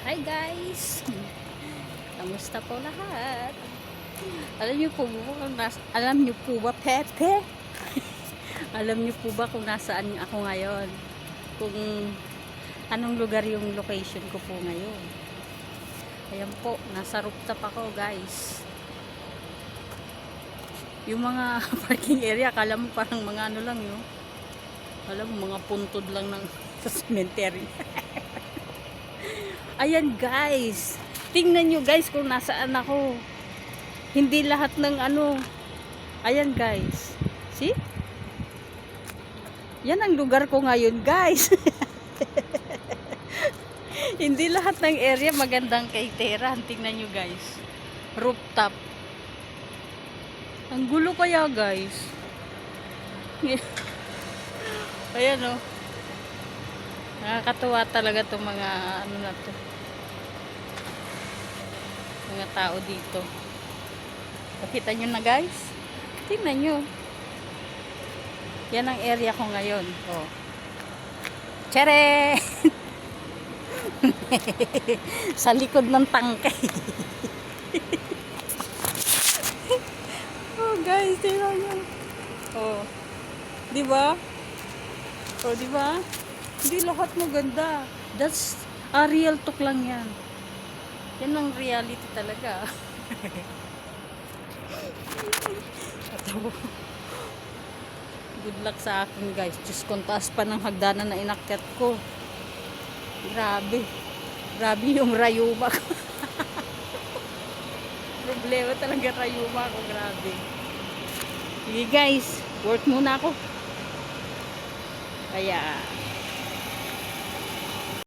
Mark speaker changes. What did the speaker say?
Speaker 1: Hi guys! Kamusta po lahat? Alam niyo po ba, alam niyo po ba, Pepe? Alam niyo po ba kung nasaan ako ngayon? Kung anong lugar yung location ko po ngayon? Ayan po, nasa rooftop ako guys. Yung mga parking area, akala mo parang mga ano lang yun. Alam mo, mga puntod lang ng sa cemetery. Ayan guys, tingnan nyo guys kung nasaan ako. Hindi lahat ng ano. Ayan guys, see? Yan ang lugar ko ngayon guys. Hindi lahat ng area magandang kaiteran. Tingnan nyo guys, rooftop. Ang gulo kaya guys. Ayan o. Nakakatuwa talaga itong mga ano na to, mga tao dito. Nakita nyo na guys, tingnan nyo, yan ang area ko ngayon. Oh, tiyere. Sa likod ng tangke. Oh guys, tingnan nyo. Oh, diba? Oh, diba? Hindi lahat maganda. That's a real talk lang yan. Yan ang reality talaga. Good luck sa akin guys. Diyos kong taas pa ng hagdanan na inakyat ko. Grabe. Grabe yung rayuma ko. Problema talaga rayuma ko. Grabe. Sige guys. Work muna ako. Kaya